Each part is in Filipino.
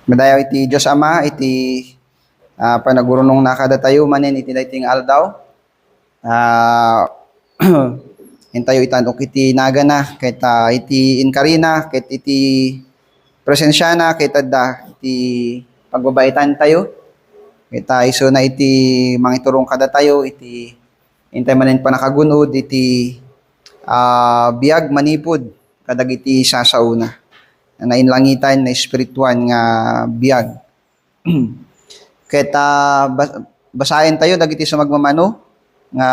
Madayaw iti Diyos Ama, iti panagurunong nakadatayo manen iti dayting aldaw. Intayo itanok iti nagana, ket iti inkarina, ket iti presensyana, ket adda iti pagbabaitan tayo. Ket iso na iti mangiturong kadatayo, iti intay manen panakagunod, iti biag manipod, kadag iti sasauna. Na inlangitan na espirituan nga biag. Ket basahin tayo dagiti sumagmamano nga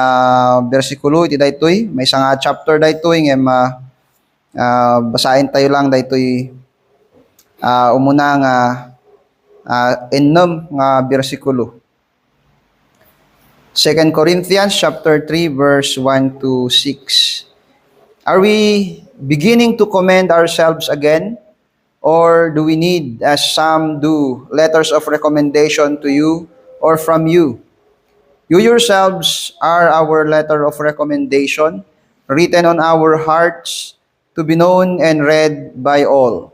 bersikulo iti daytoy, may isang chapter daytoy ngem basahin tayo lang daytoy umuna nga ennem nga bersikulo. 2 Corinthians chapter 3 verse 1 to 6. Are we beginning to commend ourselves again? Or do we need, as some do, letters of recommendation to you or from you? You yourselves are our letter of recommendation, written on our hearts, to be known and read by all.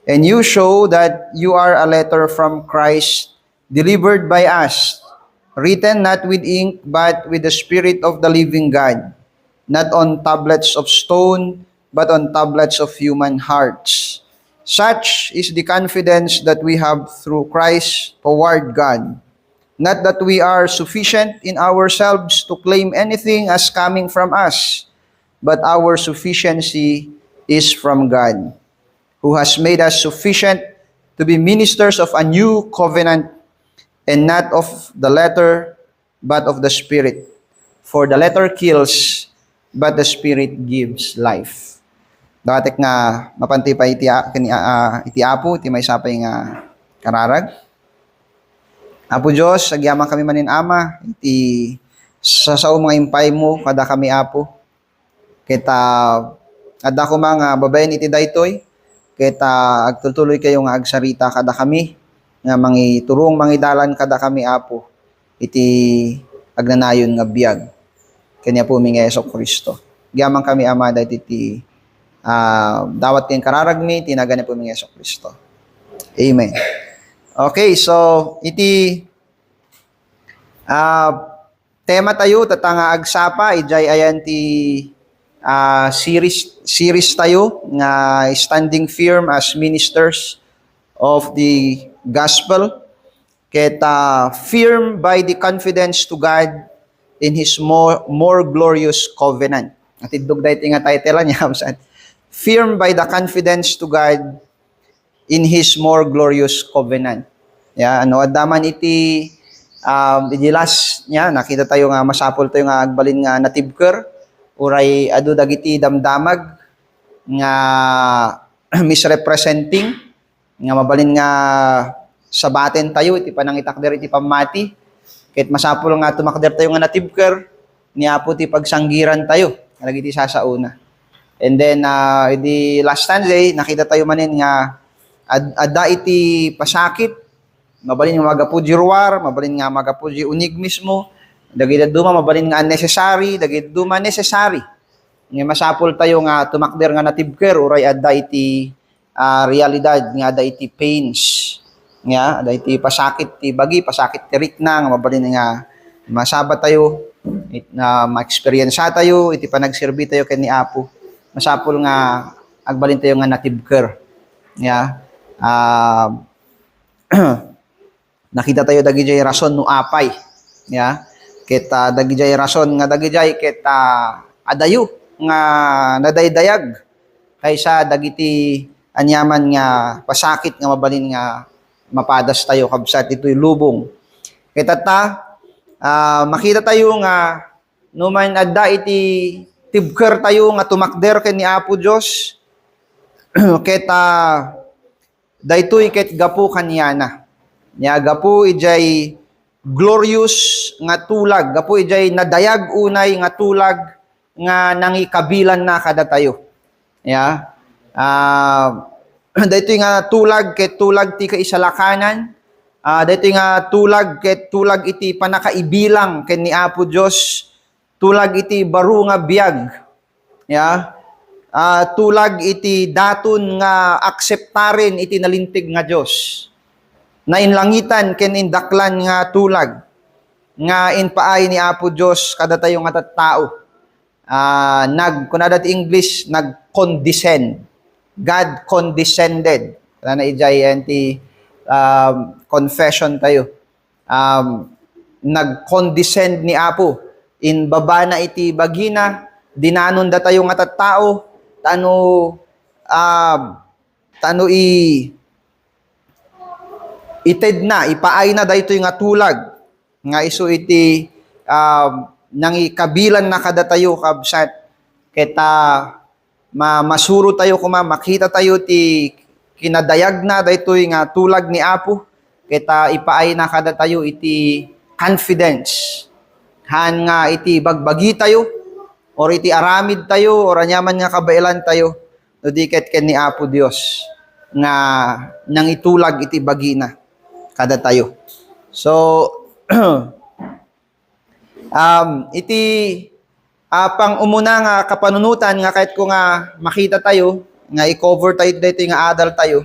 And you show that you are a letter from Christ, delivered by us, written not with ink, but with the Spirit of the living God, not on tablets of stone, but on tablets of human hearts. Such is the confidence that we have through Christ toward God. Not that we are sufficient in ourselves to claim anything as coming from us, but our sufficiency is from God, who has made us sufficient to be ministers of a new covenant, and not of the letter, but of the Spirit. For the letter kills, but the Spirit gives life. Datek nga mapantipay iti Apo, iti may sapay nga kararag. Apo Diyos, agyaman kami manin Ama, iti sasao mga impay mo, kada kami Apo. Kita, adda ko mga babayan iti daytoy, kita agtutuloy kayo nga agsarita kada kami, nga mangiturong mangidalan kada kami Apo, iti agnanayon nga biyag. Kanya po mi nga Yesu Kristo. Agyaman kami Ama, dahil iti dawat kayong kararagmi, tinagan po ng Yesu Kristo. Amen. Okay, so iti tema tayo, tatanga agsapa, ijay ayan ti series tayo, nga standing firm as ministers of the gospel. Keta firm by the confidence to God in His more glorious covenant. At idug dahi nga title niya, firm by the confidence to God in His more glorious covenant. Adaman iti last niya, nakita tayo nga masapol tayo nga agbalin nga natibker, uray adu dagiti damdamag nga misrepresenting, nga mabalin nga sabaten tayo, iti panangitakder iti pamati, kahit masapol nga tumakder tayo nga natibker, niya po ti pagsanggiran tayo, lagi iti sasauna. And then, the last Sunday, nakita tayo manin nga adda iti pasakit, mabalin nga magapuji ruwar, mabalin nga magapuji unig mismo, dagiti duma, mabalin nga unnecessary, dagiti duma necessary. Nga masapol tayo nga tumakder nga natibker, uray adda iti realidad, nga adda iti pains, nga adda iti pasakit ti bagi, pasakit ti rikna, nga mabalin nga masabat tayo, na ma-experience tayo, iti panagserbi tayo ken ni Apo. Masapol nga agbalin tayo nga natibker. Nakita tayo dagijay rason no apay. Ket dagijay rason nga dagijay ket adayo nga nadaydayag kaysa dagiti anyaman nga pasakit nga mabalin nga mapadas tayo kabsat ito'y lubong. Ket makita tayo nga numan adda iti tibker tayo nga tumakder ken ni Apo Dios, ket daytoy ket gapu kaniana. Gapu ijay glorious nga tulag, gapu ijay nadayag unay nga tulag nga nangikabilan na kada tayo. Daytoy nga tulag ket tulag ti kaisalakanan, daytoy nga tulag ket tulag iti panakaibilang ken ni Apo Dios, tulag iti baro nga biag. tulag iti daton nga akseptarin iti nalintig nga Dios. Na inlangitan ken indaklan nga tulag nga inpaay ni Apo Dios kada tayo nga tattao. Kunada ti English nag-condescend. God condescended. Na ijay ti confession tayo. Nag-condescend ni Apo. In baba na iti bagina, dinanon da tayo nga tattao, ited na, ipaay na dayto nga tulag, nga iso iti nang ikabilan na kada tayo kabsat, kita masuro tayo makita tayo ti kinadayag na dayto nga tulag ni Apo, kita ipaay na kada tayo iti confidence, han nga iti bagbagi tayo, or iti aramid tayo, or anyaman nga kabailan tayo, no diket ken ni Apo Dios nga nang itulag iti bagina kada tayo. So iti pang umuna nga kapanunutan nga kahit ko nga makita tayo nga i-cover tayo dito nga adult tayo.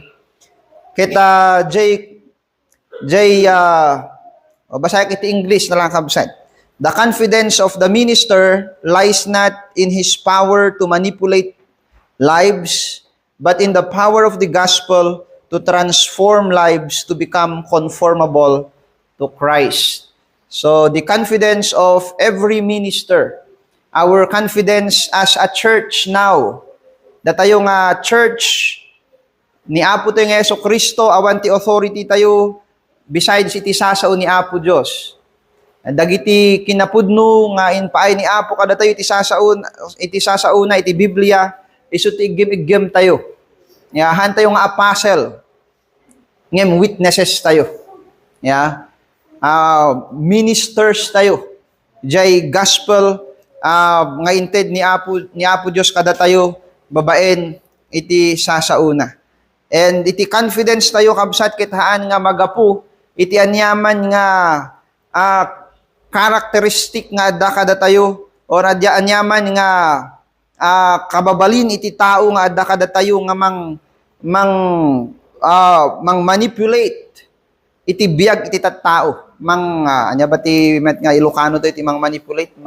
Kita basa iti English na lang kabsat. The confidence of the minister lies not in his power to manipulate lives, but in the power of the gospel to transform lives to become conformable to Christ. So the confidence of every minister, our confidence as a church now, that tayo nga church ni Apo tayo nga Yeso Kristo, awan ti authority tayo, besides iti sasao ni Apo Dios. Dagiti kinapudno nga inpaay ni Apo kada tayo iti sasauna iti Biblia, isu ti iggem tayo. Han tayo nga apostle. Ngem witnesses tayo. Ministers tayo. Jay gospel nga inted ni Apo Dios kada tayo babaen iti sasauna. And iti confidence tayo kabsat kithaan nga magapu iti anyaman nga karakteristik nga adda kada tayo, or adya anyaman nga kababalin iti tao nga adda kada tayo nga mang manipulate iti biag iti tattao, anya ba ti met nga Ilocano to iti mang manipulate,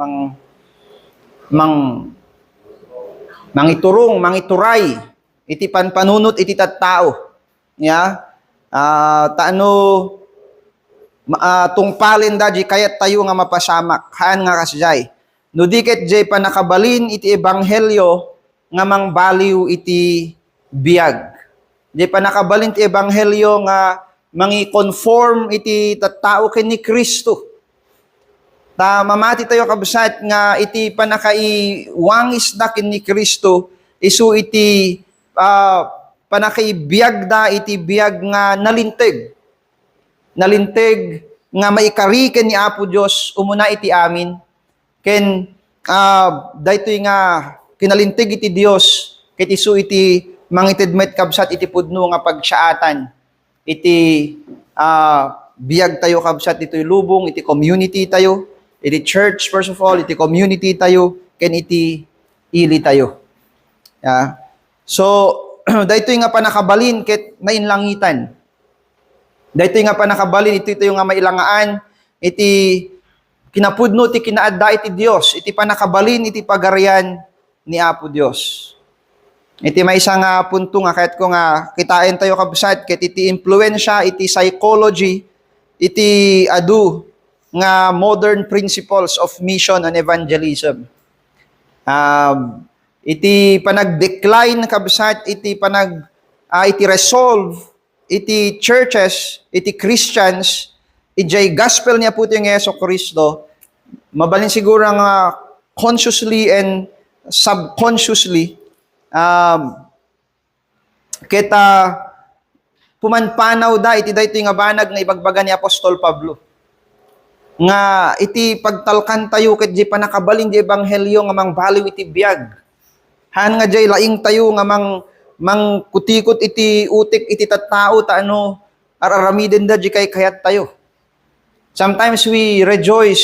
mangiturong, mangituray iti panpanunot iti tattao. Tungpalin da di kayat tayo nga mapasamak, haan nga kasjay. No diket jay panakabalin iti ebanghelyo nga mangbaliw iti biag. Jay panakabalin iti ebanghelyo nga mangi-conform iti tattao ken ni Kristo. Mamati tayo kabsat nga iti panakaiwangis da ken ni Kristo, isu iti panakaibiyag da iti biyag nga nalinteg nga maikari ken ni Apo Dios umuna iti amin ken daytoy nga kinalintig iti Dios ket isu iti mangitedmet kabsat iti pudno nga pagsaatan iti biyag tayo kabsat ito'y lubong iti community tayo, iti church first of all, iti community tayo ken iti ili tayo. So daytoy nga panakabalin ket mainlangitan. Daytoy nga panakabalin iti tayo nga mailangaan iti kinapudno iti kinaadda iti Dios, iti panakabalin iti pagarian ni Apo Dios. Iti may isang punto nga kahit ko nga kitain tayo kabsat ket iti impluwensya iti psychology iti adu nga modern principles of mission and evangelism. Iti panag-decline kabsat iti iti resolve iti churches, iti Christians, ijay gospel niya po yung Yeso Kristo, mabalin siguro nga consciously and subconsciously, kita pumanpanaw da, iti dayto nga banag nga ibagbaga ni Apostol Pablo. Nga iti pagtalkan tayo ket di panakabalin di ebanghelyo nga mangbaliw iti biag. Han nga jay laing tayo nga mangkutikot iti utik iti tattao araramiden da di kay kayat tayo. Sometimes we rejoice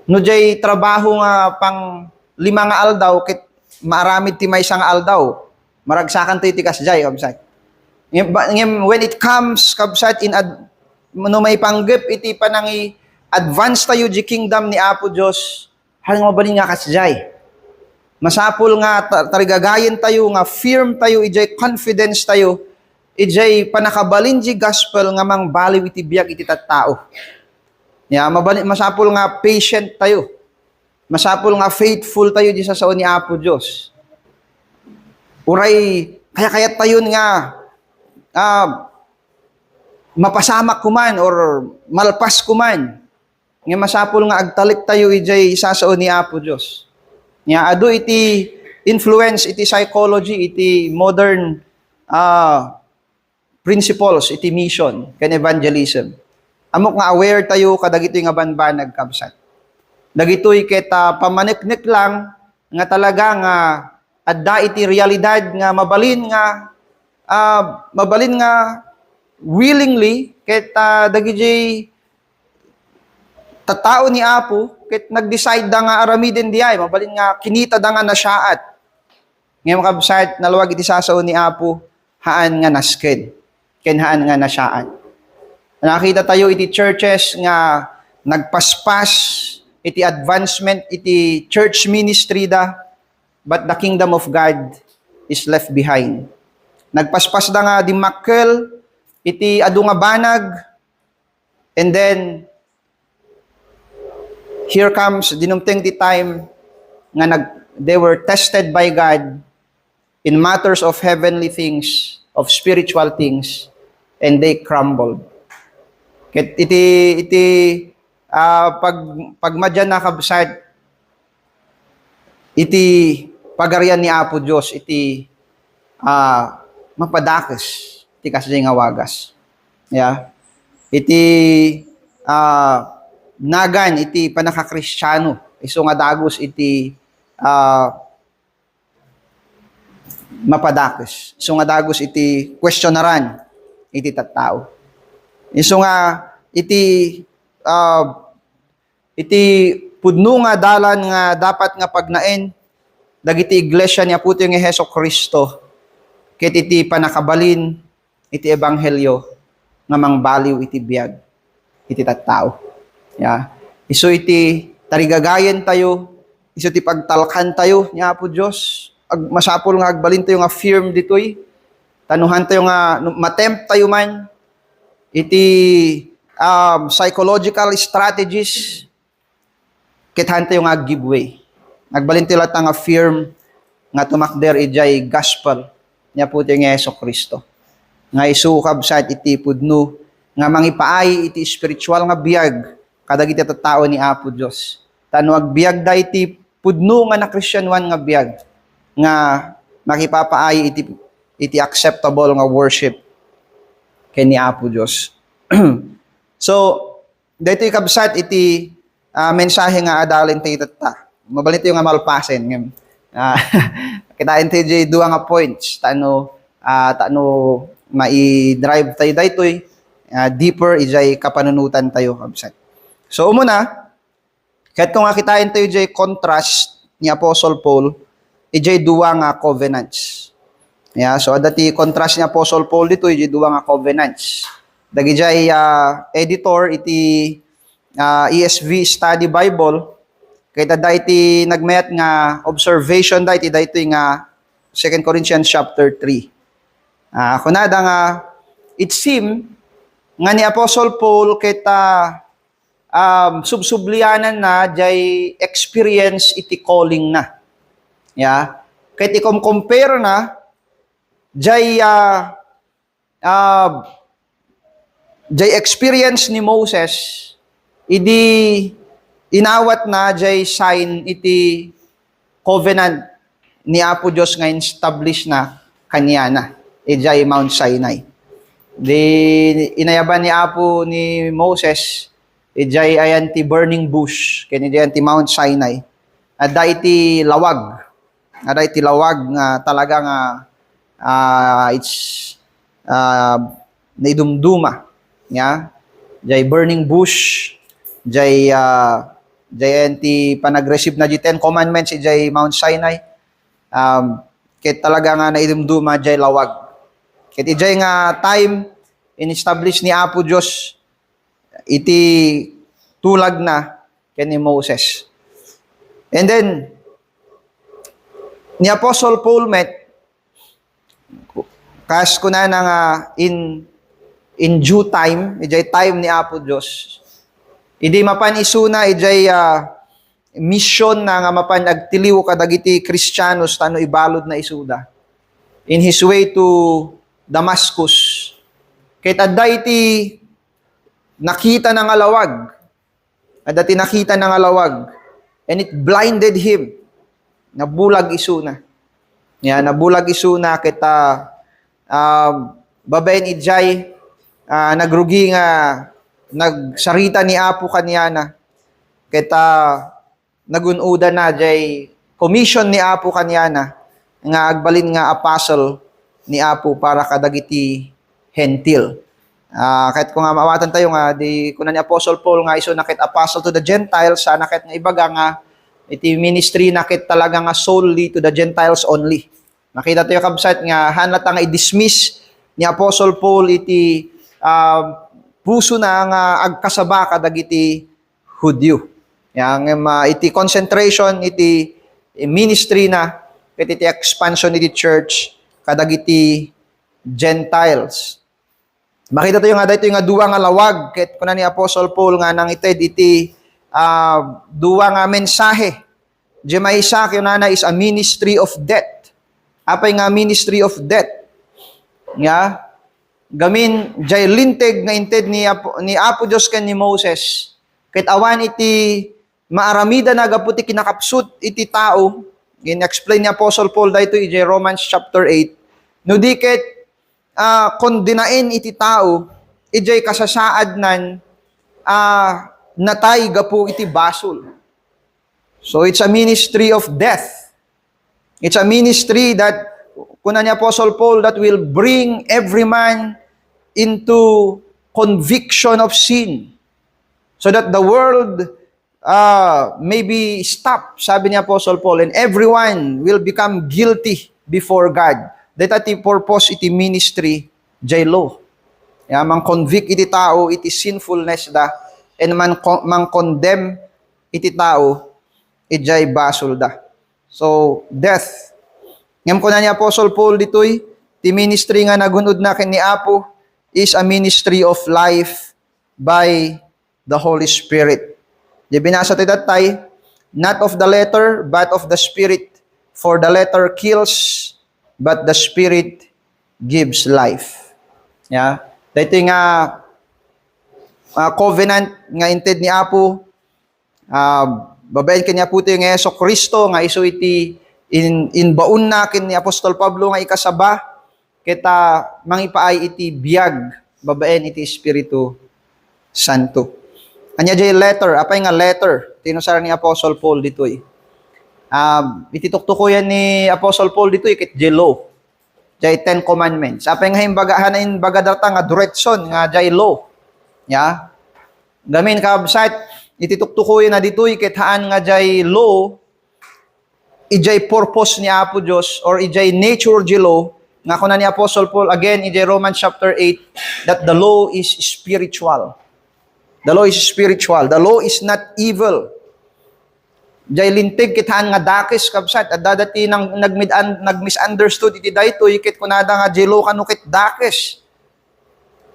no jay trabaho nga pang 5 nga aldaw ket maaramid ti may sang aldaw. Maragsakan to iti kasjay, kabsat. When it comes, kabsat, no may panggap, iti panangi advance tayo di kingdom ni Apo Diyos, halang mabalin nga kasjay. Masapul nga, tarigagayin tayo, nga firm tayo, ijay confidence tayo, ijay panakabalin di gospel nga mang baliw iti biyag iti tattao. Masapul nga patient tayo. Masapul nga faithful tayo di sa sao ni Apo Diyos. Uray, kaya tayo nga mapasamak kuman or malpas kuman. Nga masapul nga agtalik tayo ijay sa sao ni Apo Diyos. Nga ado iti influence, iti psychology, iti modern principles, iti mission, ken evangelism. Amok nga aware tayo kadagitoy nga banbanag kabsat. Dagitoy ket pamaniknik lang nga talaga nga adda iti realidad nga mabalin nga willingly ket dagiti tattao ni Apo ket nag-decide da nga aramiden diay mabalin nga kinita da nga nasyaat. Ngem kabsat naluwag iti sasao ni Apo haan nga nasken ken haan nga nasyaat. Nakita tayo iti churches nga nagpaspas iti advancement iti church ministry da, but the kingdom of God is left behind. Nagpaspas da nga di makkel iti adu nga banag, and then here comes dinumteng ti time nga they were tested by God in matters of heavenly things, of spiritual things, and they crumbled. Ket pagmadyan na kabsat, iti pagarian ni Apo Diyos, iti mapadakes, iti kasjay nga wagas. Yeah. Iti nagan, iti panakakristyano, iso nga dagos, iti mapadakes. Iso nga dagos, iti questionaran, iti tattao. Iso nga, iti pudno nga dalan nga dapat nga pagnaen dagiti iglesia ni Apo nga Hesus Kristo ket iti panakabalin iti ebanghelyo nga mangbaliw iti biag iti tattao. Yeah. Isu iti tarigagayen tayo, isu iti pagtalkan tayo ni Apo Dios. Masapol nga agbalin tayo nga firm ditoy. Tanuhan tayo nga matempt tayo man iti psychological strategies kithan tayo nga giveaway. Nagbalin tayo lahat nga firm nga tumakder ijay gospel niya po tayo nga Hesus Kristo. Nga isukab sa iti pudno nga mangipaay iti spiritual nga biyag kadag iti tattao ni Apo Dios. Tano agbiag da iti pudno nga na Christianwan nga biyag nga makipapaay iti acceptable nga worship ken ni Apo Dios. So, dito ikabsat iti mensahe nga adalin tayo tatta. Mabalit yung nga malpasen. Kitain tayo dyan duwa nga points. Tano mai-drive tayo dito deeper ijay kapanunutan tayo kabsat. So, umuna, kahit kung kitain tayo dyan contrast ni Apostle Paul, ijay duwa nga covenants. Yeah, so, dati contrast ni Apostle Paul dito, ijay duwa nga covenants. Dagijay editor iti ESV Study Bible kay tada iti nagmayat nga observation da iti daytoy nga 2 Corinthians chapter 3. Kunada nga it seem nga ni Apostle Paul kita subsublianan na jay experience iti calling na. Yeah. Kay ti compare na jay jay experience ni Moses, idi inawat na jay sign iti covenant ni Apo Diyos nga establish na kanya na, ijay Mount Sinai. Di inayaban ni Apo ni Moses, ijay ayan ti burning bush, kaya ayan ti Mount Sinai. Ada iti lawag. Ada iti lawag nga talaga nga it's naidumduma. Yeah. Jay burning bush, jay ti panag-receive na di 10 commandments jay Mount Sinai. Kit talaga nga naidumduma jay lawag. Kit ijay nga time in-establish ni Apo Diyos iti tulag na ken ni Moses. And then ni Apostle Paul met kas kuna na nga in due time, ijay time ni Apo Diyos. Idi mapan isuna ijay mission na nga mapan agtiliw kadagiti Kristiyanos tano ibalod na isuda. In his way to Damascus. Kay adda iti nakita ng alawag. Adda ti nakita ng alawag. And it blinded him. Nabulag isuna. Nabulag isuna kita babaen ijay nagrugi nga nagsarita ni Apo kanyana. Kita nagunuda na jay commission ni Apo kanyana nga agbalin nga apostle ni Apo para kadagiti hentil. Kahit kung nga mawatan tayo nga di kunan ni Apostle Paul nga iso nakit apostle to the Gentiles sa nakit nga ibaga nga iti ministry nakit talaga nga solely to the Gentiles only. Makita tayo kabsat nga hanata nga i-dismiss ni Apostle Paul iti puso na nga agkasaba kadagiti Hudyo. Yang iti concentration iti ministry na iti expansion iti church kadagiti Gentiles. Makita tayo nga dito nga duwa nga lawag ket kuna ni Apostle Paul nga nang ited iti duwa nga mensahe. Di may isa kinana is a ministry of death. Apay nga ministry of death. Nga gamin jay linteg nga inted ni Apo Dios ken ni Moses. Ket awan iti maaramida na gaputi kinakapsut iti tao. Gin-explain ni Apostle Paul dito iti Romans chapter 8. No diket kondinain iti tao ijay kasasaad nan natay gapu iti basol. So it's a ministry of death. It's a ministry that kuna ni Apostle Paul that will bring every man into conviction of sin so that the world may be stopped, sabi ni Apostle Paul, and everyone will become guilty before God. That iti purpose iti ministry jay law. Mang convict iti tao iti sinfulness da and mang condemn iti tao ijay basol da. So death. Ngem ko na ni Apostle Paul ditoy ti ministry nga nagunod na ken ni Apo is a ministry of life by the Holy Spirit. Di binasa tayo datay, not of the letter, but of the Spirit. For the letter kills, but the Spirit gives life. Dito nga covenant nga inted ni Apo, babayin kanya po ito yung Yeso Kristo, nga iso iti in baun na kin ni Apostol Pablo nga ikasaba, kita mangipaay iti biyag, babayin iti Espiritu Santo. Anya jay letter, apay nga letter, tinusar ni Apostle Paul ditoy. Itituktuko yan ni Apostle Paul ditoy, kit jay law, jay 10 commandments. Apay nga himbagahanin bagadata nga direction, nga jay law. Gamin kabsat, itituktuko yan na ditoy, kit haan nga jay law, ijay purpose ni Apo Diyos, or ijay nature jay law, nga kuna ni Apostle Paul, again, ijay Romans chapter 8, that the law is spiritual. The law is spiritual. The law is not evil. Jay lintig kithaan nga dakes kabsat at dadati nang nag-misunderstood iti daytoy kit kunada nga jay law kanu kit dakes.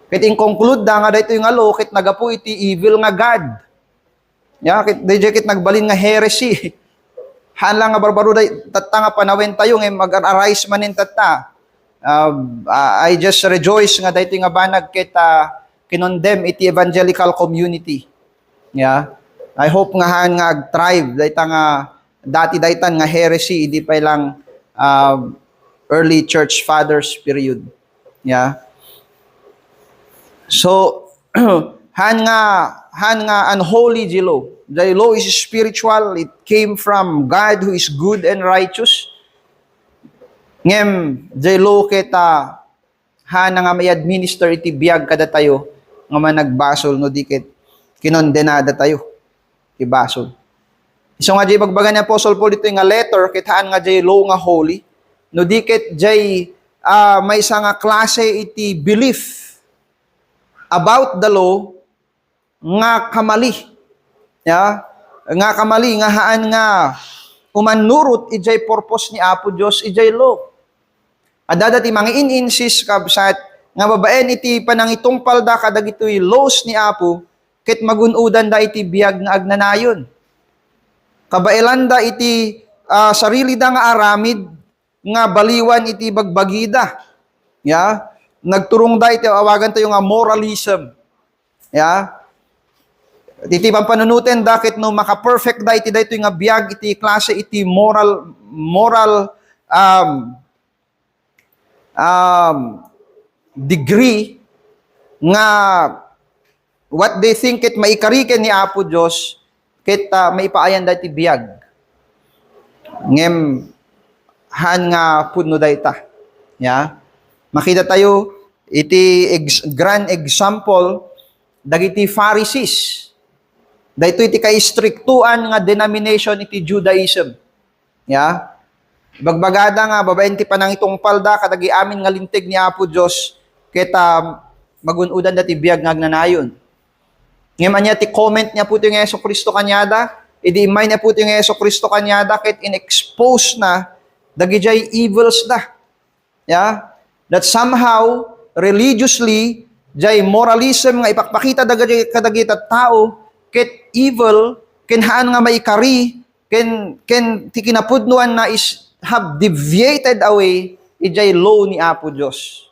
Kit in conclude da nga daytoy nga law kit nagapu iti evil nga God. Kit dayjay kit nagbalin nga heresy. Hala nga barbaro day tatta nga panawen tayo nga mag-arise manin tatta. I just rejoice nga daytoy nga banag kit kinondem iti evangelical community. I hope nga haan nga ag-thrive dayta nga dati daytan nga heresy hindi pa lang early church fathers period. So haan nga unholy the law. The law is spiritual. It came from God who is good and righteous. Ngem the law kita haan nga may administer iti biyag kada tayo nga man nagbasol no dikit kinondenada tayo ti basol. So nga jay bagbaga ni Apostle Paul dito nga letter kitaan nga jay law nga holy no dikit jay may isa nga klase iti belief about the law nga kamali. Ya, nga kamali nga haan nga umanurot ijay purpose ni Apo Dios ijay law. Adada ti mga in-insist kabsat nga babaen iti panangitungpal da kadag ito'y laws ni Apo ket magunudan da iti biag nga agnanayon. Kabailan da iti sarili da nga aramid nga baliwan iti bagbagida. Ya, nagturong da iti awagan tayo nga moralism. Ya, iti pampanunutin dakit no maka-perfect da iti daytoy nga biag iti klase iti moral degree nga what they think it maikariken ni Apo Dios ket maipaayan da iti biag. Ngem han nga pudno dayta. Ya. Makita tayo iti grand example dagiti Pharisees. Dayto iti kaistriktuan nga denomination iti Judaism. Ya. Bagbagada nga babaen ti panangitungpal da kadagi amin nga lintig ni Apo Dios ket magunudan da ti biag nga agnanayon. Ngem anya ti comment niya puto nga Jesucristo kanyada, idi imay niya puto nga Jesucristo kanyada ket in-expose na dagijay evils da. Ya. That somehow religiously jay moralism nga ipakpakita dagijay kadagita tao ket evil ken haan nga maikari ken ti kinapudnuan na is have deviated away ijay law ni Apo Dios.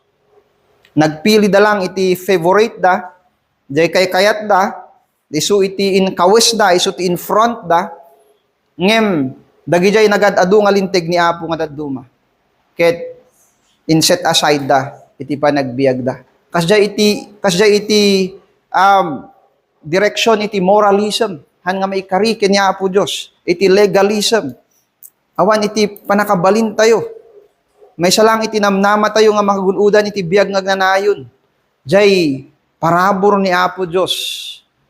Nagpili da lang iti favorite da, jay kay kayat da, isu iti in kawes da, isu ti in front da, ngem dagijay nagad-adu nga lintig ni Apo nga dadduma. Ket in set aside da, iti panagbiag da. Kasjay iti direction iti moralism, han nga maikari ken ni Apo Dios, iti legalism. Awan iti panakabalin tayo. May salang iti namnama tayo nga makagunudan iti biag nga agnanayon. Jay parabor ni Apo Dios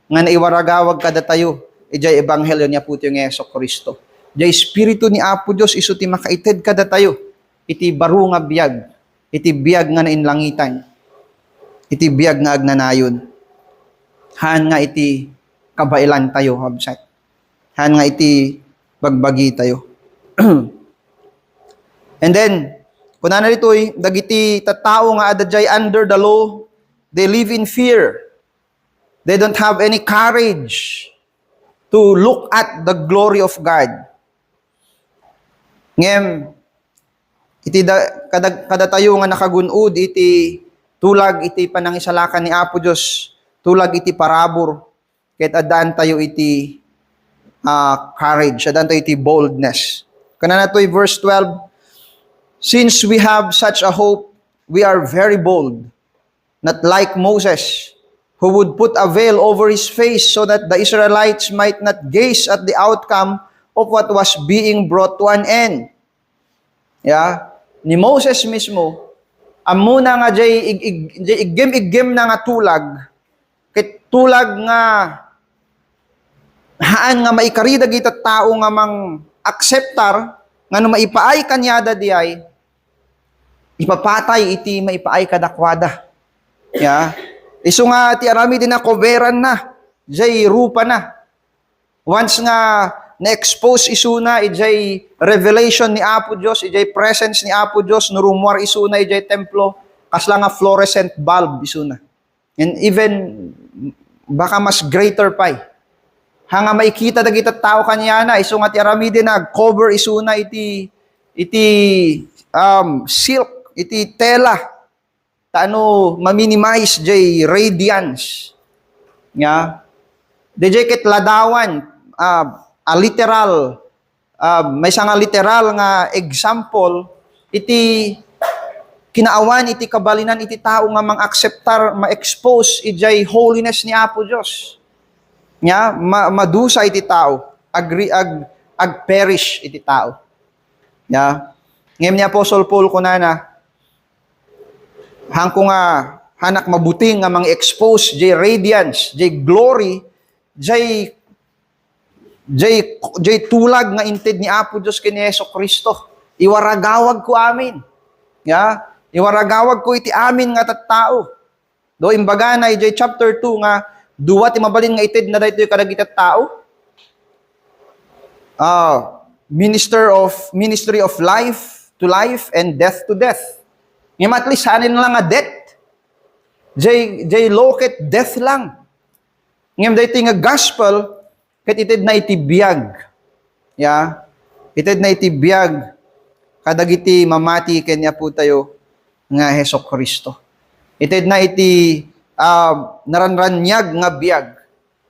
nga naiwaragawag kada tayo. Ijay ebanghelyo niya puti yung Jesucristo. Jay espiritu ni Apo Dios isu ti makaited kada tayo. Iti baro nga biag. Iti biag nga nainlangitan. Iti biag nga agnanayon. Han nga iti kabailan tayo habsat. Han nga iti bagbagi tayo. And then, kunana dito'y, dagiti tattao nga adadjay under the law, they live in fear. They don't have any courage to look at the glory of God. Ngem, iti kada tayo nga nakagunod, iti tulag iti panangisalakan ni Apo Dios, tulag iti parabor, ket addaan tayo iti courage, addaan tayo iti boldness. Kanana to'y verse 12, since we have such a hope, we are very bold, not like Moses, who would put a veil over his face so that the Israelites might not gaze at the outcome of what was being brought to an end. Ya, ni Moses mismo, amuna nga jay igem na nga tulag, ket tulag nga haan nga maikaridag ita tao nga mang acceptar nga no maipaay kanyada diay ipapatay iti maipaay kadakwada. Ya. Isu nga ti arami din na coveran na, jay rupa na. Once nga na-expose isu na ijay revelation ni Apo Dios, ijay presence ni Apo Dios no rumwar isu na ijay templo, kasla nga fluorescent bulb isu na. And even baka mas greater pa. Hanga makikita dagita tao kanya na isu nga ti aramide nag-cover isu na iti silk, iti tela taano ma-minimize jay radiance. Nga DJ ket ladawan a literal may nga literal nga example iti kinaawan iti kabalinan iti tao nga mang-acceptar ma-expose ijay holiness ni Apo Dios. Nya madusa iti tao, ag perish iti tao. Ya. Ngem ni Apostle Paul kunana hangko nga hanak mabuting nga mang expose jay radiance, jay glory, jay Jay tulag nga inted ni Apo Diyos kini Hesus Kristo. Iwaragawag ko amin. Ya, iwaragawag ko iti amin nga tattao. Do imbaga na ijay chapter 2 nga duwa ti mabalin nga ited na daytoy kadagiti tao. Ministry of life to life and death to death. Ngem at least hanin lang nga death. Jay loket death lang. Ngem daytoy nga gospel ket ited na itibiyag. Ya, ited na itibiyag kadagiti mamati kanya po tayo nga Hesus Kristo. Ited na iti naranranyag nga biyag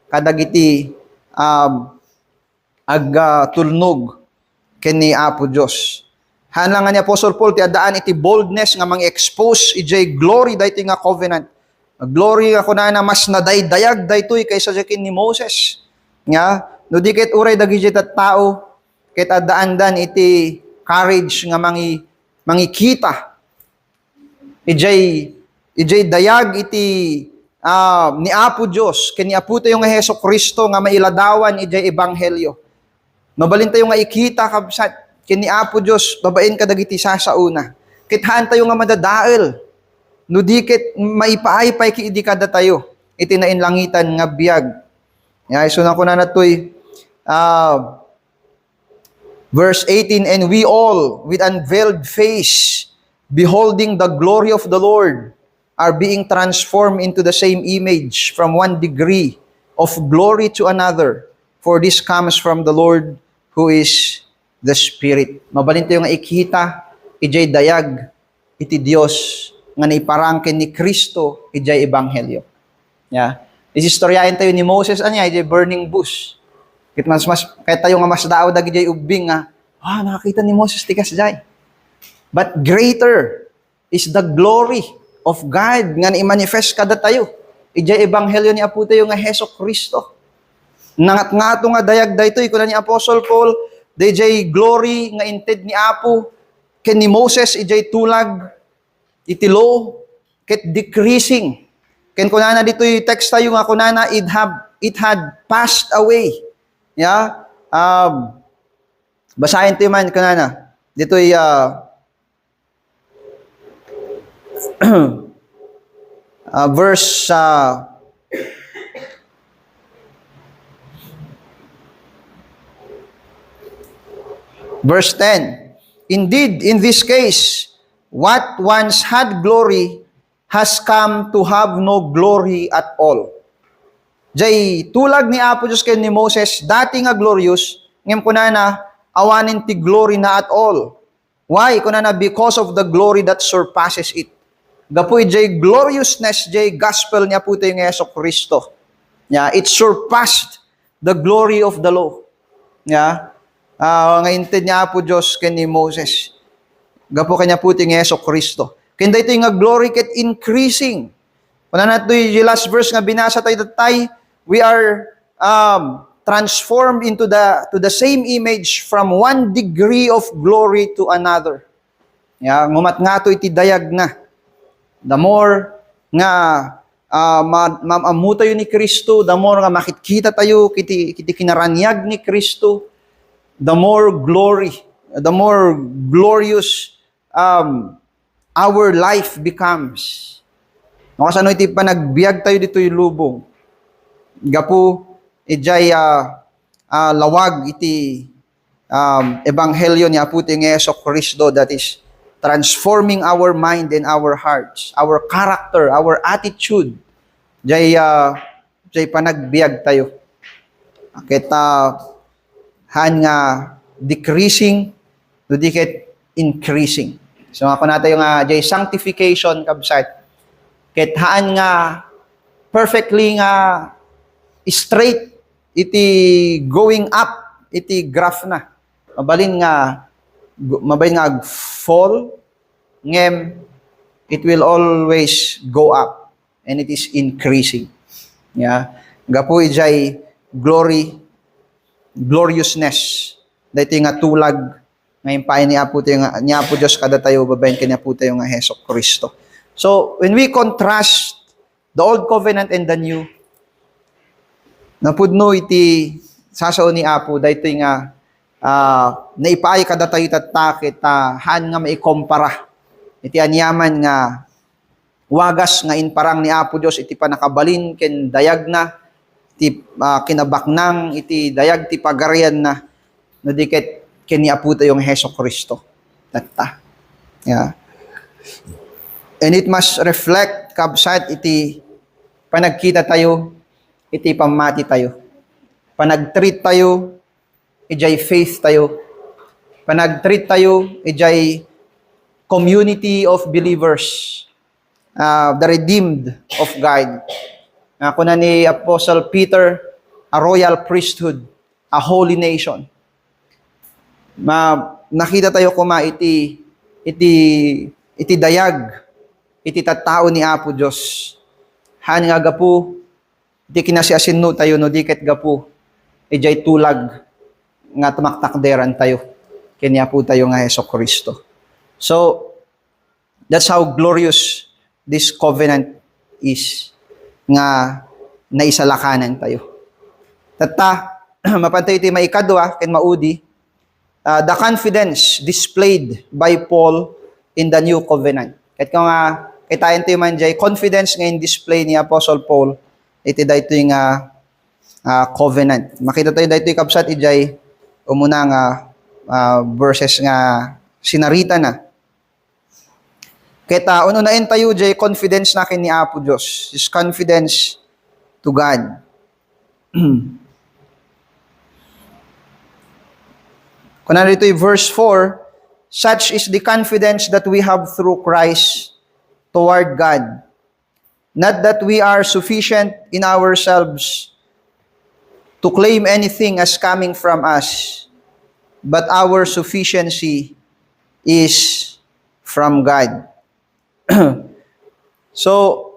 kadagiti tulnog ken ni Apo Dios. Hanlang nga ni Apostle Paul ti adaan iti boldness nga mang-expose ijay glory daytoy nga covenant. Glory nga kunana mas nadaydayag daytoy kaysa ken ni Moses. Nga no di ket uray dagiti tattao ket adaan iti courage nga mangikita ijay dayag iti ni Apo Dios ken ni Apo tayo nga Hesus Kristo nga mailadawan ijay ebanghelyo. Mabalin tayo nga ikita kabsat ken ni Apo Dios babaen kadagiti sasauna. Ket haan tayo nga madadael. No di ket maipaaypay ki idi kada tayo iti nainlangitan nga biag. Ya iso na kuno natoy verse 18, and we all with unveiled face beholding the glory of the Lord are being transformed into the same image from one degree of glory to another. For this comes from the Lord who is the Spirit. Mabalin tayo nga ikita, ijay dayag, iti Dios nga naiparangken ni Kristo, ijay ebanghelyo. Yeah. Isistoryahin tayo ni Moses, ijay burning bush. Kahit tayo nga mas dao, ijay ubing nga, nakakita ni Moses, tikas jay. But greater is the glory of God nga i-manifest kada tayo. Ijay ebanghelyo ni Apo tayo nga Hesus Kristo. Nangat-ngato nga dayag daytoy kuna ni Apostle Paul, ijay glory nga inted ni Apo ken ni Moses ijay tulag iti law ket decreasing. Ken kunana ditoy text tayo nga kunana it had passed away. Ya, basahin tayo man kunana. Ditoy verse 10. Indeed, in this case, what once had glory has come to have no glory at all. Jay tulag ni Apo Dios ken ni Moses dati nga glorious ngem kunana awanin ti glory na at all. Why? Kunana because of the glory that surpasses it. Gapoy jay gloriousness jay gospel niya po tayo ng Hesus Kristo. Yeah, it surpassed the glory of the law. Yeah. Ngayon niya po Diyos ken ni Moses. Gapo kanya po tayo ng Hesus Kristo. Kenda ito yung glory ket increasing. Kuna na ito yung last verse nga binasa tayo tatay, we are transformed into the same image from one degree of glory to another. Yeah, ngumat nga ito iti dayag na. The more nga maamu tayo ni Kristo, the more nga makikita tayo kiti kinaranyag ni Kristo, the more glory, the more glorious our life becomes. No, kasano iti panagbiag tayo dito yung lubong. Gapu ijay lawag iti ebanghelyo ni Apo ti Hesus Kristo that is transforming our mind and our hearts, our character, our attitude. Jay panagbiag tayo. Kita han nga decreasing to diket increasing. So ako na tayo nga jay sanctification kabsat. Ket haan nga perfectly nga straight iti going up iti graph na. Mabalin nga fall ngem it will always go up and it is increasing. Yeah. Gapo ijay gloriousness. Dito nga tulag ngayon pa ni Apo Diyos kada tayo babayin kanya po tayo nga Hesus Kristo. So, when we contrast the Old Covenant and the New, napudno iti sasao ni Apo, daytoy nga, naipay kada tayo tatakit, haan nga maikompara. Iti anyaman nga, wagas nga inparang ni Apo Diyos, iti panakabalin, ken dayag na, iti kinabaknang, iti dayag, ti pagarian na, no diket, ken ni Apo tayong Heso Kristo. Tatta. Yeah. And it must reflect, kabsat, iti panagkita tayo, iti pamati tayo. Panagtreat tayo, ijay faith tayo. Panagtreat tayo, ijay community of believers, the redeemed of God. Kuna ni Apostle Peter, a royal priesthood, a holy nation. Nakita tayo kuma iti dayag, iti tattao ni Apo Diyos. Han nga gapu, iti kinasiasinno tayo no diket gapu, ijay tulag nga tumaktakderan tayo. Kanya po tayo nga Heso Kristo. So, that's how glorious this covenant is, nga naisalakanan tayo. Tatta, mapantay iti maikadwa, ken maudi, the confidence displayed by Paul in the new covenant. Kahit kung kitayin tayo man dyan, confidence ngayon display ni Apostle Paul, iti dahito yung covenant. Makita tayo dahito yung kapsat, ijay umuna nga verses nga sinarita na. Kita, ununain tayo dyan, confidence nakin ni Apo Diyos. His confidence to God. Kung narito yung verse 4, such is the confidence that we have through Christ toward God. Not that we are sufficient in ourselves to claim anything as coming from us, but our sufficiency is from God. So,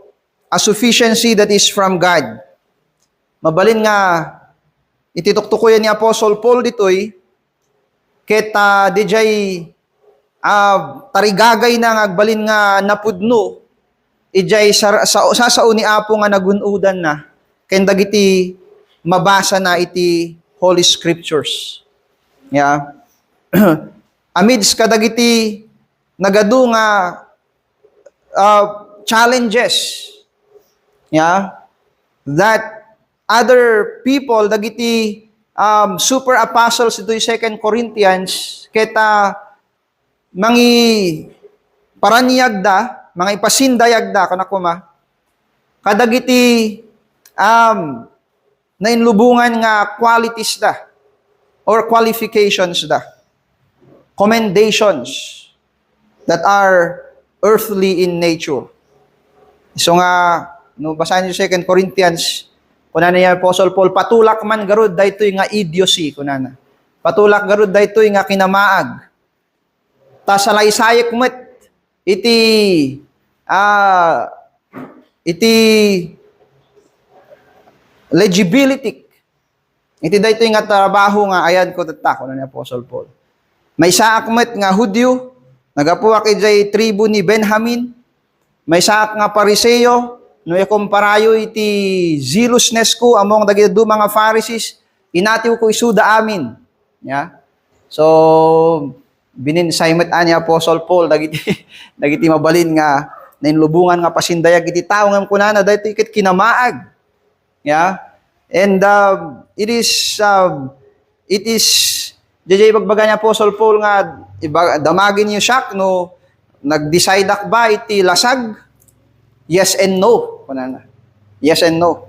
a sufficiency that is from God. Mabalin nga, itituktukuyan ni Apostle Paul ditoy, keta dijay tarigagay na agbalin nga napudno, ijay sasao ni Apo nga nagunudan na, ken dagiti mabasa na iti Holy Scriptures. Yeah. Amidst kadagiti nagadu nga challenges, yeah, that other people, dagiti super apostles ito yung 2 Corinthians, keta mangi paranyag da, mga ipasindayag da, kanakuma, kadagiti na inlubungan nga qualities da, or qualifications da, commendations that are earthly in nature. So nga, no, basahin niyo 2 Corinthians, kuna niya Apostle Paul, patulak man garud daytoy nga idiocy, kuna na. Patulak garud daytoy nga kinamaag. Ta salaysayek met iti legibility. Iti daytoy nga trabaho nga ayan ko tatta, kuna ni Apostle Paul. May saak met nga Hudyo, nagapuak ijay tribu ni Benjamin. May saak nga Pariseo, no ikumparayo iti zealousness ko among dagiti mga Pharisees, inatiw ko isuda amin. Yeah? So, bininsaymet ani Apostle Paul, dagiti mabalin nga, nainlubungan nga pasindayag iti tao nga kunana, dahito ikit kinamaag. Yeah? And it is, jajay bagbaga ni Apostle Paul nga, damagin niyo siya, no, nag-decide ba iti lasag? Yes and no. Yes and no.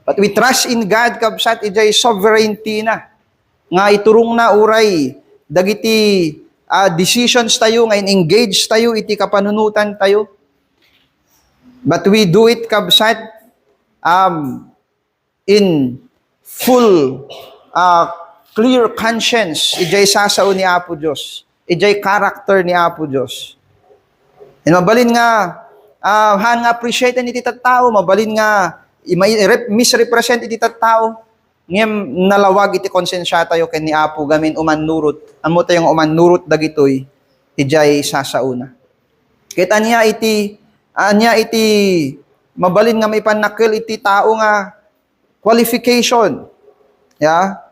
But we trust in God, kabsat, ijay sovereignty na. Nga iturong na uray, dagiti decisions tayo, nga engage tayo, iti kapanunutan tayo. But we do it, kabsat, in full, clear conscience, ijay sasao ni Apo Diyos. Ijay character ni Apo Diyos. And mabalin nga, han nga appreciate iti tattao, mabalin nga, misrepresent iti tattao, ngem nalawag iti konsensya tayo ken ni Apo gamin umanurot. Amo tayong umanurot dagitoy, ijay sasauna. Ket anya iti mabalin nga may panakil iti tao nga qualification. Yeah?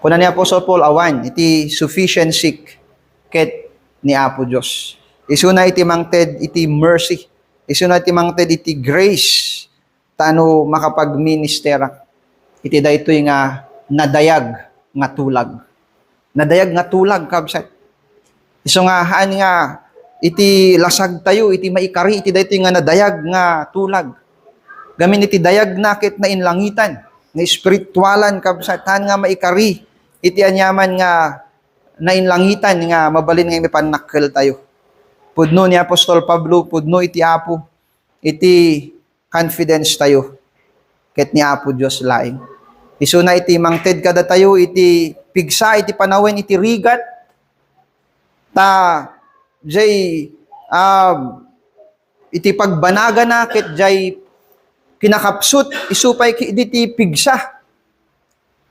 Kuna ni Apostol Paul awan, iti sufficiency ket ni Apo Diyos. Isuna iti mangted iti mercy. Isuna iti mangted iti grace. Tano makapag-ministera. Iti daytoy nga nadayag nga tulag. Nadayag nga tulag, kabsat. Iso nga, haan nga, iti lasag tayo, iti maikari, iti daytoy nga nadayag nga tulag. Gamin iti dayag nakit na inlangitan, na espiritualan, kabsat. Haan nga maikari, iti anyaman nga na inlangitan, nga mabalin nga may panakkel tayo. Pudno ni Apostol Pablo, pudno iti Apo, iti confidence tayo, ket ni Apo Diyos laing. Iso na iti mangted kada tayo, iti pigsa, iti panawin, iti rigat, ta, jay, iti pagbanaga na, ket jay, kinakapsut, isupay iti pigsa.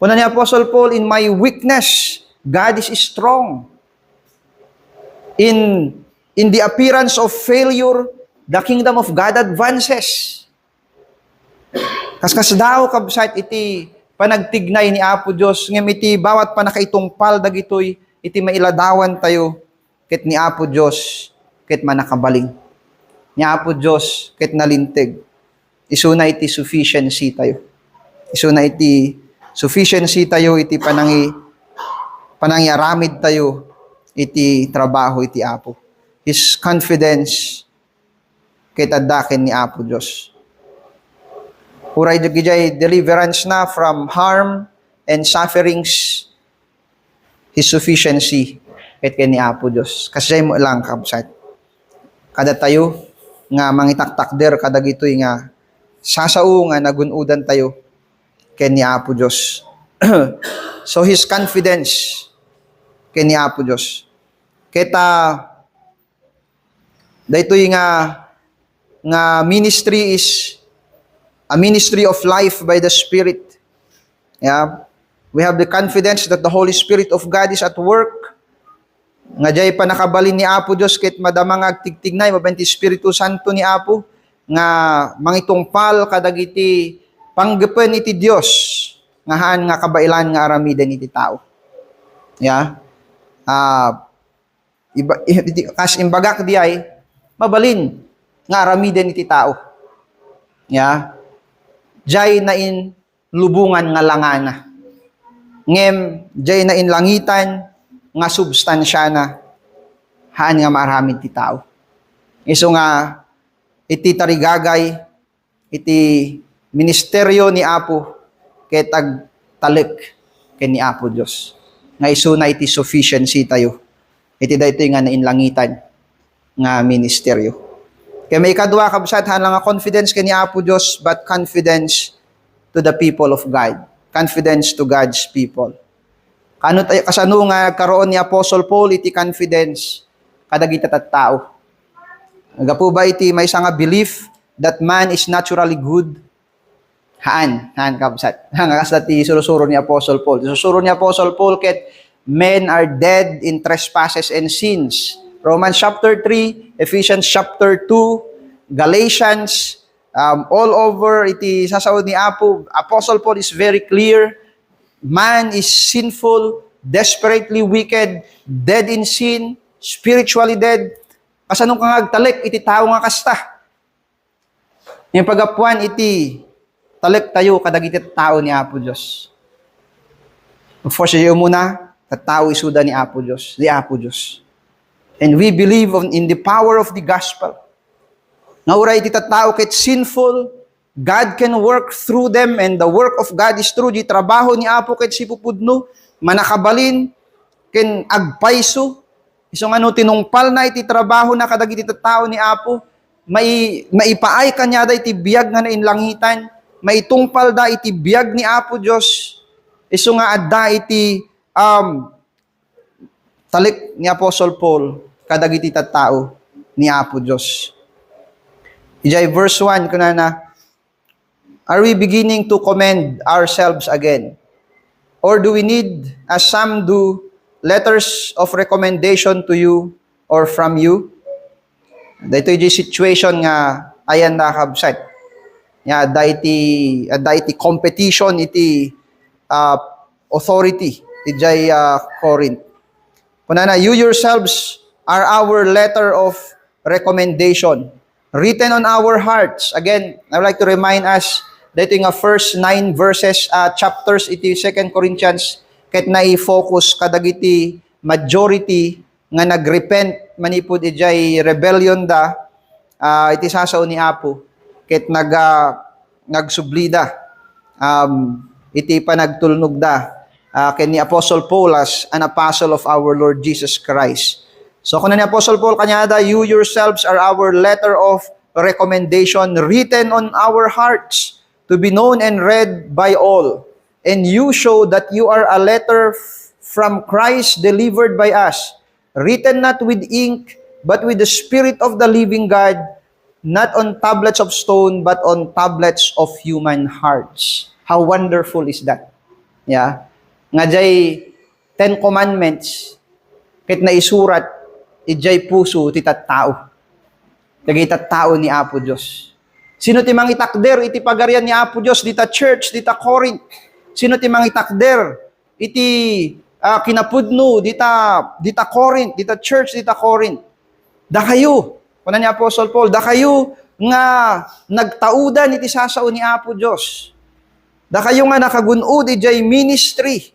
Kuna ni Apostle Paul, in my weakness, God is strong. In the appearance of failure, the kingdom of God advances. Kaskas daw, kabsat, iti panagtignay ni Apo Diyos, ngem iti bawat panakaitungpal dagitoy iti mailadawan tayo ket ni Apo Diyos ket manakabaling. Ni Apo Diyos ket nalintig. Isuna iti sufficiency tayo. Isuna iti sufficiency tayo iti panangyaramid tayo iti trabaho iti Apo. His confidence ket addaken ni Apo Diyos. Huray jay deliverance na from harm and sufferings, His sufficiency ket ken ni Apo Diyos. Kasi mo lang, kabsat. Kada tayo nga mangitaktakder kadagitoy nga sasao nga nagunudan tayo ken ni Apo Diyos. So His confidence ken ni Apo Diyos. Keta daytoy nga ministry is a ministry of life by the Spirit. Yeah. We have the confidence that the Holy Spirit of God is at work. Nga jay pa nakabalin ni Apo Diyos ket madamang agtigtignay mabanti Espiritu Santo ni Apo nga mangitungpal kadagiti panggepen iti Dios nga haan nga kabailan nga aramiden iti tao. Yeah. Kas imbagak di ay mabalin nga aramiden iti tao. Yeah. Jay na in lubungan nga langana. Ngem, jay na in langitan nga substansya na haan nga maaramid ti tao. Iso nga, iti tarigagay, iti ministeryo ni Apo, ket talik ken ni Apo Diyos. Nga iso na iti sufficiency tayo. Iti daytoy nga nainlangitan nga ministeryo. Kaya may kadwa, kabsat, lang nga confidence kay ni Apo Diyos, but confidence to the people of God. Confidence to God's people. Kasano nga karoon ni Apostle Paul, iti confidence kadagiti tattao. Agapo ba iti may nga belief that man is naturally good? Haan kabsat. Hangas dati surusuro ni Apostle Paul. Surusuro ni Apostle Paul ket men are dead in trespasses and sins. Romans chapter 3, Ephesians chapter 2, Galatians, all over iti sasaod ni Apostle Paul is very clear. Man is sinful, desperately wicked, dead in sin, spiritually dead. Kasanong kang agtalik iti tao nga kasta. Yung pagapuan iti talik tayo kadagiti tao ni Apo Diyos. For siya muna, tao isuda ni Apo Diyos, di Apo Diyos. And we believe in the power of the gospel. Nauray iti tattao ket sinful, God can work through them, and the work of God is through the trabaho ni Apo ket sipupudno, manakabalin, ken agpayso. Iso nga no, tinungpal na iti trabaho na kadagiti tattao ni Apo, maipaay kanya da iti biyag nga nainlangitan, maitungpal da iti biyag ni Apo Diyos. Iso nga adda iti talik ni Apostle Paul kadagiti tattao ni Apo Diyos. Ijay verse 1 kunana, are we beginning to commend ourselves again? Or do we need, as some do, letters of recommendation to you or from you? Dito iti situation nga ayan na kabsat. Da iti competition iti authority ijay Corinth. Kunana, you yourselves are our letter of recommendation, written on our hearts. Again, I would like to remind us that yung first 9 verses, chapters, iti 2 Corinthians, kahit na-focus kadagiti majority nga nagrepent manipod ijay rebellion da, iti sasaw ni Apo, kahit nagsublida, iti panagtulnog da, kay ni Apostle Paul as an apostle of our Lord Jesus Christ. So kung ni Apostle Paul kanyada, you yourselves are our letter of recommendation written on our hearts to be known and read by all. And you show that you are a letter from Christ delivered by us, written not with ink, but with the Spirit of the living God, not on tablets of stone, but on tablets of human hearts. How wonderful is that? Yeah. Nga jay 10 commandments, kahit na isurat, ijay puso, ti tattao. Tagay tattao ni Apo Diyos. Sino ti mang itakder, iti pagarian ni Apo Diyos, dita church, dita Corinth. Sino ti mang itakder, iti kinapudno, dita Corinth, dita church, dita Corinth. Da kayo, kuna ni Apostle Paul, da kayo nga nagtaudan iti sasao ni Apo Diyos. Da kayo nga nakagunod, ijay ministry.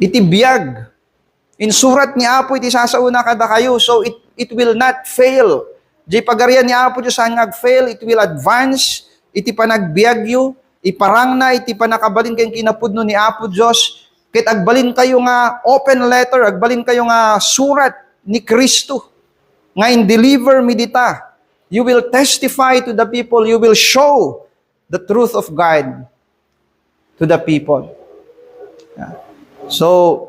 Iti biyag. In surat ni Apo, iti sasauna kada kayo, so it will not fail. Di pagarian ni Apo Diyos ang nag-fail, it will advance, iti panagbiagyo, iparang na, iti panakabalin kayong kinapudno ni Apo Diyos, kahit agbalin kayo nga open letter, agbalin kayo nga surat ni Kristo, nga in-deliver mi dita. You will testify to the people, you will show the truth of God to the people. Yeah. So,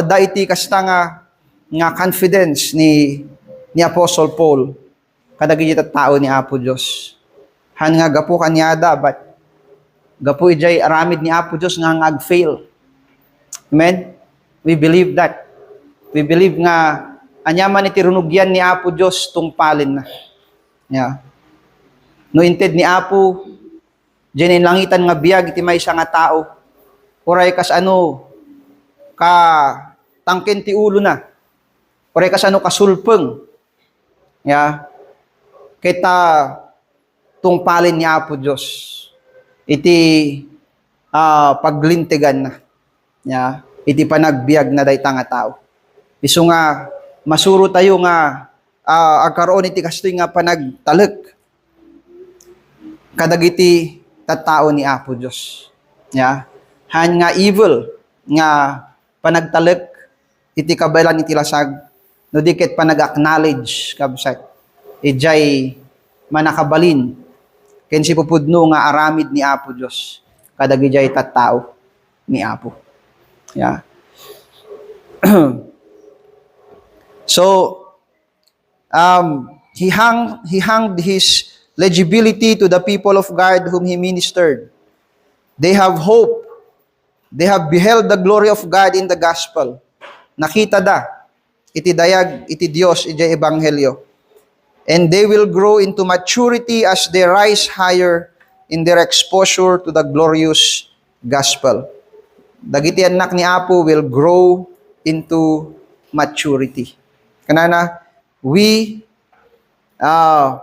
daiti kasta nga confidence ni Apostle Paul kadagiti tao ni Apo Dios. Han nga gapu kanyada but gapu ijay aramid ni Apo Dios nga ag-fail. Amen. We believe that. We believe nga anyaman iti runugyan ni Apo Dios tungpalin na. Yeah. No inted ni Apo diyan langitan nga biag iti maysa nga tao. Oray kas ka tangken ti ulo na. Oray kas kasulpeng. Ya. Kita tungpalin ni Apo Diyos. Iti paglintigan na. Ya. Iti panagbiag na dayta nga tao. Isu nga masuro tayo nga agkaroon iti kastoy nga panagtalek. Kadagiti tattao ni Apo Diyos. Ya. Han nga evil nga panagtalek iti kabaylan iti lasag no diket panag-acknowledge kabsat ijay manakabalin ken si pupudno nga aramid ni Apo Dios kadagiti jay tattao ni Apo. Yeah. So he hanged his legibility to the people of God whom he ministered. They have hope. They have beheld the glory of God in the gospel. Nakita da, iti dayag, iti Diyos, iti ebanghelyo. And they will grow into maturity as they rise higher in their exposure to the glorious gospel. Dagiti anak ni Apo will grow into maturity. Kanana, we are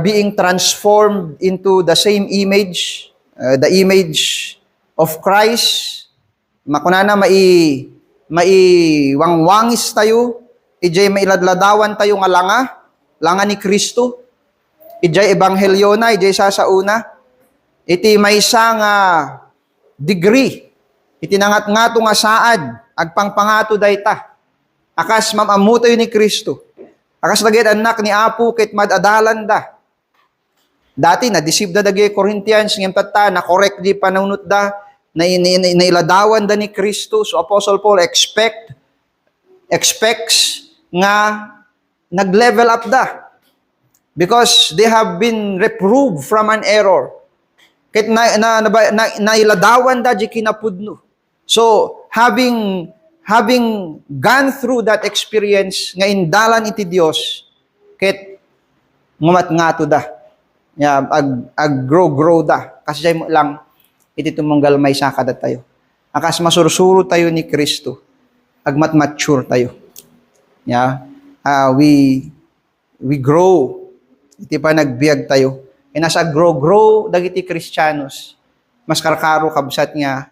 being transformed into the same image, the image of Christ. Makunana maiwangwangis tayo, ijay mailadladawan tayo nga langa ni Kristo. Ijay ebanghelyo na, ijay sasauna. Iti maysa nga degree, iti nangat-ngato nga saad, agpangpangato dayta. Akas mamamu tayo ni Kristo. Akas dagit anak ni Apo ket madadalan da. Dati na-deceive da dagi Corinthians ngem tatta na correct di panunot da na iladawan da ni Kristo. So Apostle Paul expects nga nag-level up da because they have been reproved from an error. Ket na iladawan da di kinapudno. So having gone through that experience nga indalan iti Dios ket ngumat ngato da. Yeah, ag grow da. Kasi mo lang iti tumunggal may sakada tayo. Akas masursuro tayo ni Kristo. Agmat mature tayo. Yeah. We grow. Iti pa nagbiag tayo. E nasa grow dagiti Kristiyanos. Mas karkaro kabsat nga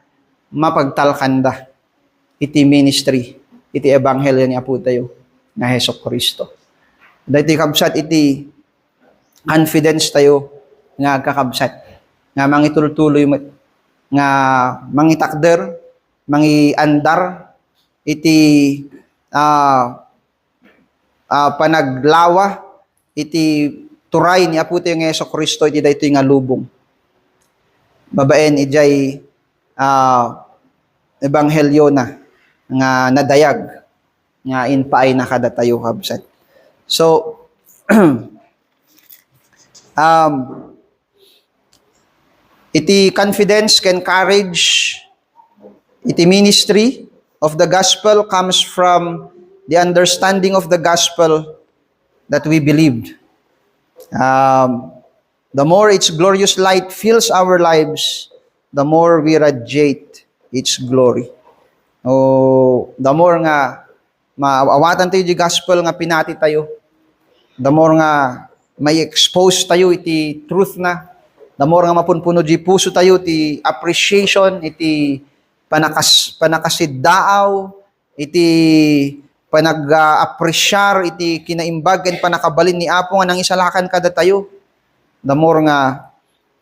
mapagtalkanda. Iti ministry. Iti ebanghelyo ni Apo tayo nga Hesus Kristo. Dahiti kabsat iti confidence tayo nga kakabsat. Nga mangitultuloy nga mangitakder, mangiandar iti panaglawa iti turay ni Apo tayo nga Hesus Kristo iti daytoy nga lubong. Babaen ijay ebanghelyo na nga nadayag nga inpaay na kada tayo kabsat. So iti confidence ken courage iti ministry of the gospel comes from the understanding of the gospel that we believed. The more its glorious light fills our lives, the more we radiate its glory. The more nga maawatan tayo di gospel nga pinati tayo, the more nga may expose tayo iti truth na, the more nga mapunpuno di puso tayo iti appreciation, iti panakasidaaw, iti panag-appresyar, iti kinaimbag, ken panakabalin ni Apo nga nang isalakan kada tayo, the more nga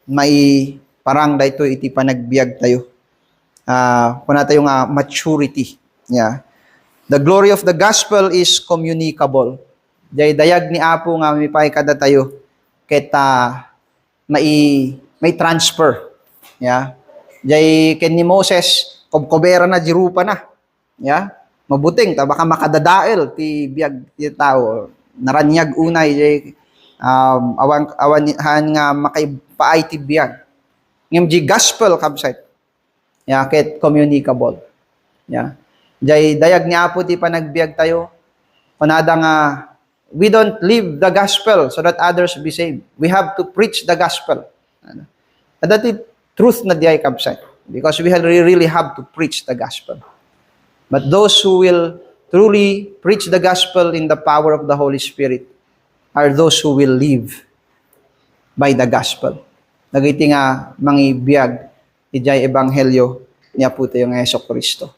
may parang dayto iti panagbiag tayo. Kuna tayo nga maturity. Yeah. The glory of the gospel is communicable. Dayag ni Apo nga mipay kada tayo ket may transfer. Yeah. Jay ken ni Moses kobkobera na jirupa na. Yeah. Mabuting ta baka makadadael ti biag ti tao. Naranyag unay jay awan nga makaipaay ti biag. Ngem di gospel kabsat. Yeah, ket communicable. Yeah. Jay dayag ni Apo ti panagbiag tayo. Kunada nga we don't live the gospel so that others be saved. We have to preach the gospel. That is truth na diay kabsat. Because we really have to preach the gospel. But those who will truly preach the gospel in the power of the Holy Spirit are those who will live by the gospel. Dagiti nga mangibiyag ijay ebanghelyo ni Apo tayo nga Hesus Kristo.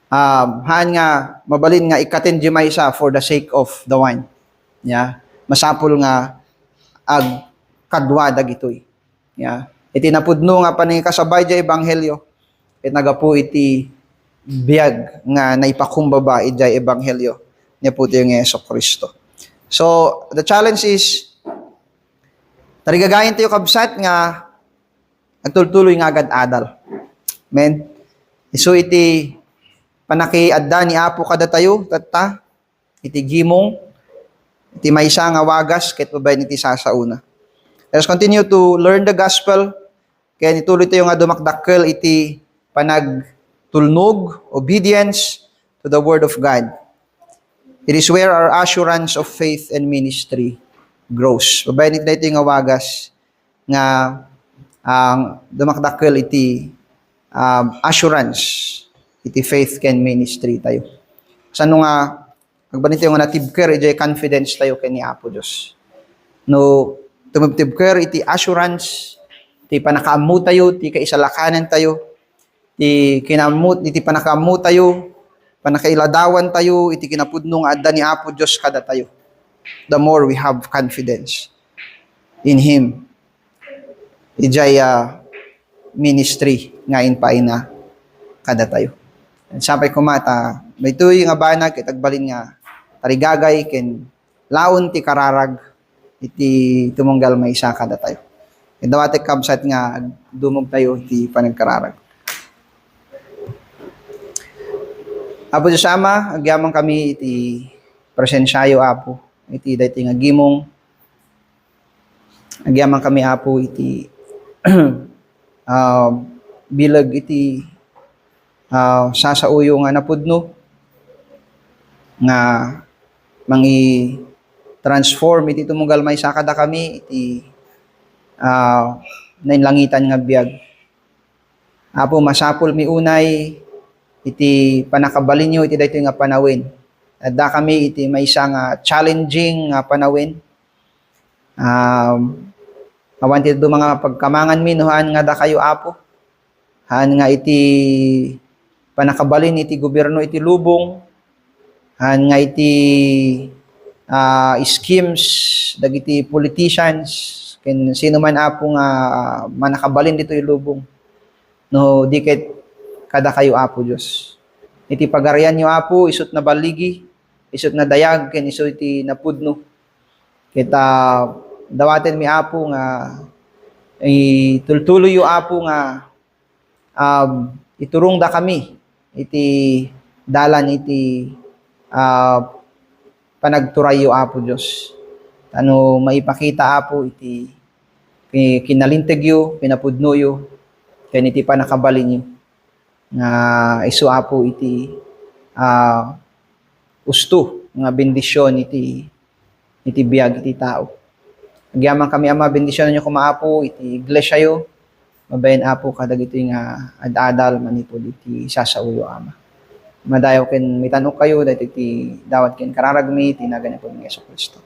Haan nga mabalin nga ikaten di maysa for the sake of the wine. Yeah. Masapul nga ag kadwa dagitoy. Yeah. Iti napudno nga panay kasabay di ebanghelyo. Ket nagapu iti biyag nga naipakumbaba ijay ebanghelyo ni Apo tayo nga Hesus Kristo. So the challenge is tarigagayin tayo kabsat nga agtultuloy nga agad adal. Amen. So iti panakiadda ni Apo kada tayo tatta iti gimong iti maysa nga wagas ket babaen iti sasauna. Let us continue to learn the gospel ken ituloy tayo nga dumakdakkel iti panagtulnog, obedience to the word of God. It is where our assurance of faith and ministry grows. Babaen iti nga wagas nga ang dumakdakkel iti assurance iti faith ken ministry tayo. Sano nga agbanit tayo nga natibker iti confidence tayo ken ni Apo Dios. No tumibker iti assurance iti panakaammo tayo iti kaisalakanan tayo iti kinamut iti panakaammo tayo panakailadawan tayo iti kinapudno nga adda ni Apo Dios kada tayo. The more we have confidence in Him. Ijay ministry nga inpaay na kada tayo. Sapay kumata, may tuy nga banag itagbalin nga tarigagay ken laon ti kararag iti tumunggal maysa kada tayo. Dawati kabsat nga dumog tayo iti panagkararag. Apo Dios Ama, agyamang kami iti presensyayo Apo iti dayti nga gimong agyamang kami Apo iti bilag iti sasauyo nga napudno nga mangi transform iti tumunggal maysa kada kami iti nainlangitan nga biag Apo masapol mi unay iti panakabalin nyo iti daytoy nga panawin. At da kami iti may isang challenging panawin. Awan ti do mga pagkamangan mi no haan nga da kayo apo. Haan nga iti panakabalin iti gobyerno iti lubong. Haan nga iti schemes dagiti politicians ken sino man apo nga manakabalin dito lubong. No di ket kada kayo apo Dios. Iti pagarian nyo apo isut na baligi, isut na dayag ken isut iti napudno. Kita dawaten mi apo nga itultuloy yo apo nga iturong da kami iti dalan iti panagturay yo apo Dios. Ano maipakita apo iti kinalinteg yo, pinapudno yo, ken iti panakabalin yo nga isu apo iti usto nga bendisyon iti biag iti tao. Agyaman kami ama bendisyon nyo kumaapo iti iglesia yo. Mabayan apo kadag ito nga ad-adal manipod iti sasauyo ama. Madayo ken mitanok kayo dahil iti dawat ken kararagmi tinagan po ng Yesu Kristo.